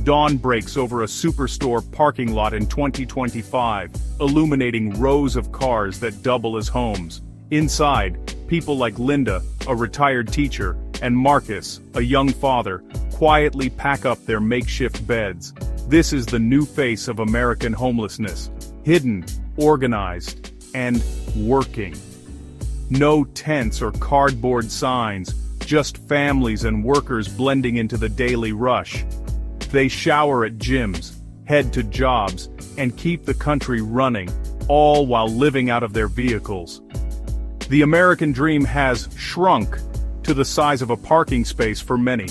Dawn breaks over a superstore parking lot in 2025, illuminating rows of cars that double as homes. Inside, people like Linda, a retired teacher, and Marcus, a young father, quietly pack up their makeshift beds. This is the new face of American homelessness: hidden, organized, and working. No tents or cardboard signs, just families and workers blending into the daily rush. They shower at gyms, head to jobs, and keep the country running, all while living out of their vehicles. The American dream has shrunk to the size of a parking space for many.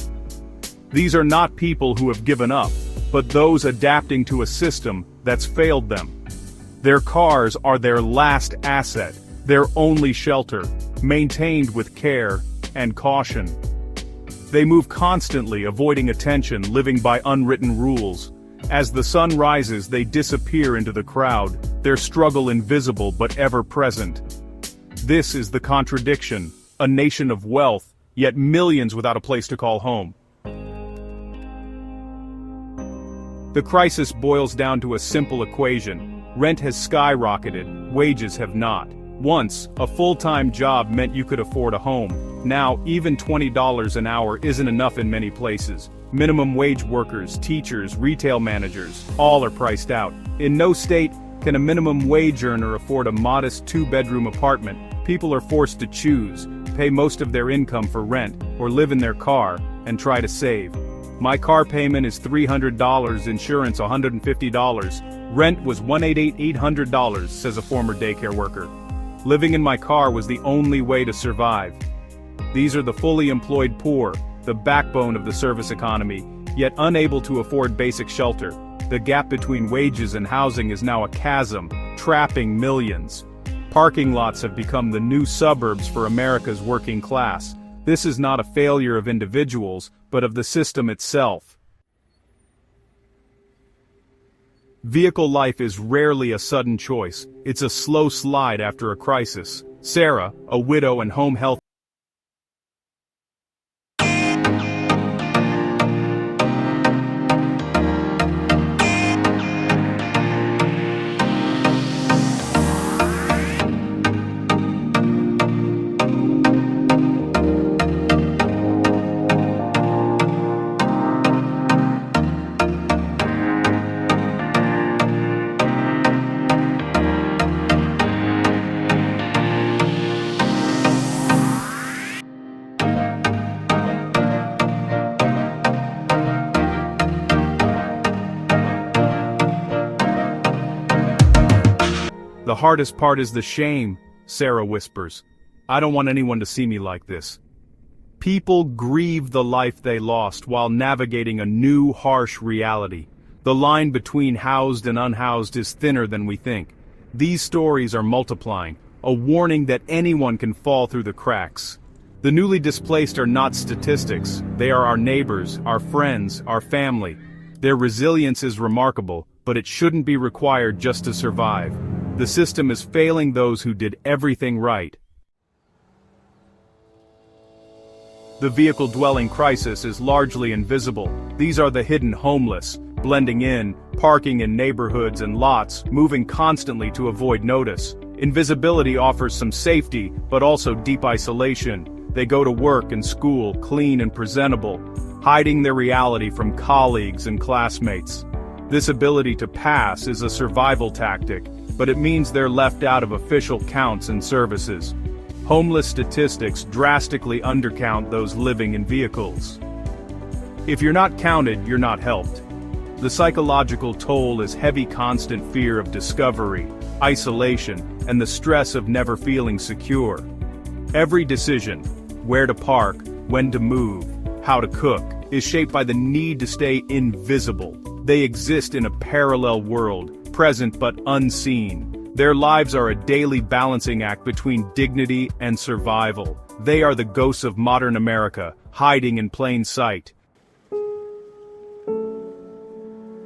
These are not people who have given up, but those adapting to a system that's failed them. Their cars are their last asset, their only shelter, maintained with care and caution. They move constantly, avoiding attention, living by unwritten rules. As the sun rises, they disappear into the crowd, their struggle invisible but ever present. This is the contradiction: a nation of wealth, yet millions without a place to call home. The crisis boils down to a simple equation: rent has skyrocketed, wages have not. Once, a full-time job meant you could afford a home. Now, even $20 an hour isn't enough in many places. Minimum wage workers, teachers, retail managers, all are priced out. In no state can a minimum wage earner afford a modest two-bedroom apartment. People are forced to choose, pay most of their income for rent, or live in their car, and try to save. My car payment is $300, insurance $150. Rent was $800, says a former daycare worker. Living in my car was the only way to survive. These are the fully employed poor, the backbone of the service economy, yet unable to afford basic shelter. The gap between wages and housing is now a chasm, trapping millions. Parking lots have become the new suburbs for America's working class. This is not a failure of individuals, but of the system itself. Vehicle life is rarely a sudden choice. It's a slow slide after a crisis. Sarah, a widow and home health The hardest part is the shame, Sarah whispers. I don't want anyone to see me like this. People grieve the life they lost while navigating a new, harsh reality. The line between housed and unhoused is thinner than we think. These stories are multiplying, a warning that anyone can fall through the cracks. The newly displaced are not statistics. They are our neighbors, our friends, our family. Their resilience is remarkable, but it shouldn't be required just to survive. The system is failing those who did everything right. The vehicle-dwelling crisis is largely invisible. These are the hidden homeless, blending in, parking in neighborhoods and lots, moving constantly to avoid notice. Invisibility offers some safety, but also deep isolation. They go to work and school, clean and presentable, hiding their reality from colleagues and classmates. This ability to pass is a survival tactic, but it means they're left out of official counts and services. Homeless statistics drastically undercount those living in vehicles. If you're not counted, you're not helped. The psychological toll is heavy, constant fear of discovery, isolation, and the stress of never feeling secure. Every decision, where to park, when to move, how to cook, is shaped by the need to stay invisible. They exist in a parallel world, present but unseen. Their lives are a daily balancing act between dignity and survival. They are the ghosts of modern America, hiding in plain sight.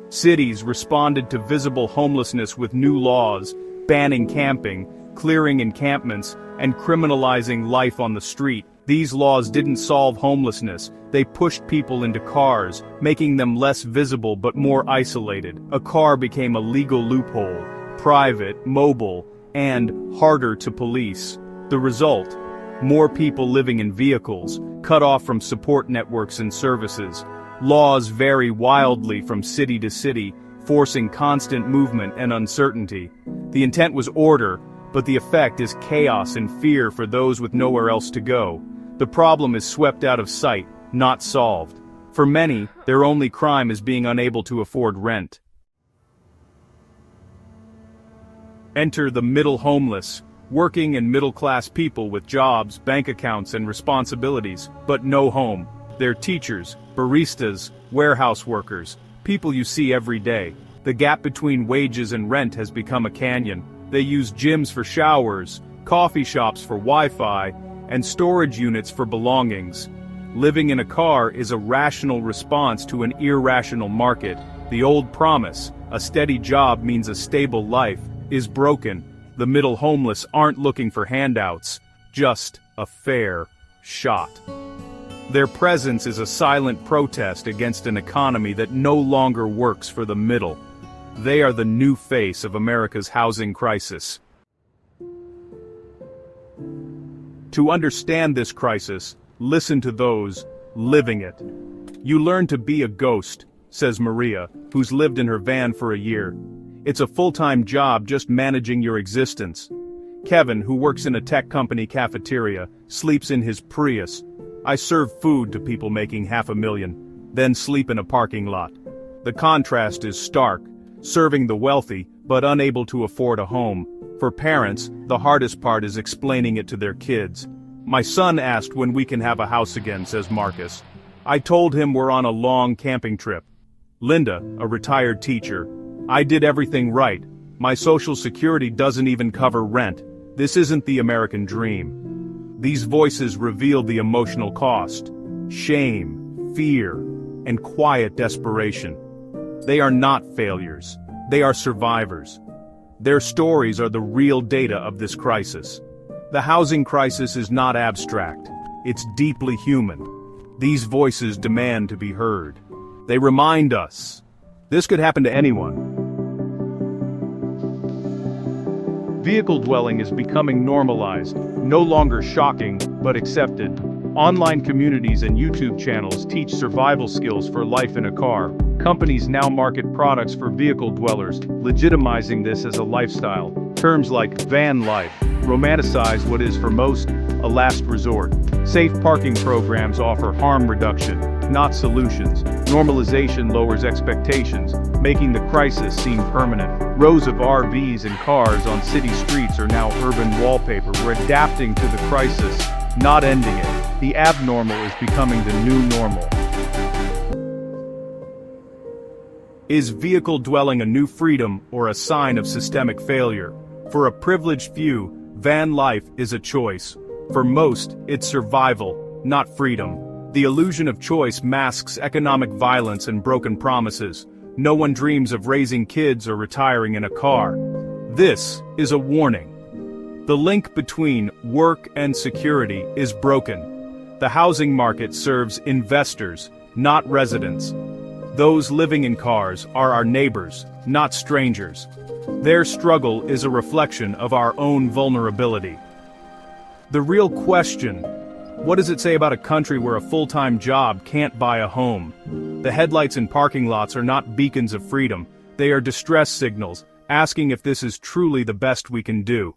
Cities responded to visible homelessness with new laws, banning camping, clearing encampments, and criminalizing life on the street. These laws didn't solve homelessness, they pushed people into cars, making them less visible but more isolated. A car became a legal loophole, private, mobile, and harder to police. The result? More people living in vehicles, cut off from support networks and services. Laws vary wildly from city to city, forcing constant movement and uncertainty. The intent was order, but the effect is chaos and fear for those with nowhere else to go. The problem is swept out of sight, not solved. For many, their only crime is being unable to afford rent. Enter the middle homeless, working and middle-class people with jobs, bank accounts, and responsibilities, but no home. They're teachers, baristas, warehouse workers, people you see every day. The gap between wages and rent has become a canyon. They use gyms for showers, coffee shops for Wi-Fi, and storage units for belongings. Living in a car is a rational response to an irrational market. The old promise, a steady job means a stable life, is broken. The middle homeless aren't looking for handouts, just a fair shot. Their presence is a silent protest against an economy that no longer works for the middle. They are the new face of America's housing crisis. To understand this crisis, listen to those living it. You learn to be a ghost, says Maria, who's lived in her van for a year. It's a full-time job just managing your existence. Kevin, who works in a tech company cafeteria, sleeps in his Prius. I serve food to people making $500,000, then sleep in a parking lot. The contrast is stark, serving the wealthy, but unable to afford a home. For parents, the hardest part is explaining it to their kids. My son asked when we can have a house again, says Marcus. I told him we're on a long camping trip. Linda, a retired teacher. I did everything right. My Social Security doesn't even cover rent. This isn't the American dream. These voices reveal the emotional cost. Shame, fear, and quiet desperation. They are not failures. They are survivors. Their stories are the real data of this crisis. The housing crisis is not abstract. It's deeply human. These voices demand to be heard. They remind us, this could happen to anyone. Vehicle dwelling is becoming normalized, no longer shocking, but accepted. Online communities and YouTube channels teach survival skills for life in a car. Companies now market products for vehicle dwellers, legitimizing this as a lifestyle. Terms like van life romanticize what is for most a last resort. Safe parking programs offer harm reduction, not solutions. Normalization lowers expectations, making the crisis seem permanent. Rows of RVs and cars on city streets are now urban wallpaper. We're adapting to the crisis, not ending it. The abnormal is becoming the new normal. Is vehicle dwelling a new freedom or a sign of systemic failure? For a privileged few, van life is a choice. For most, it's survival, not freedom. The illusion of choice masks economic violence and broken promises. No one dreams of raising kids or retiring in a car. This is a warning. The link between work and security is broken. The housing market serves investors, not residents. Those living in cars are our neighbors, not strangers. Their struggle is a reflection of our own vulnerability. The real question: what does it say about a country where a full-time job can't buy a home? The headlights in parking lots are not beacons of freedom. They are distress signals, asking if this is truly the best we can do.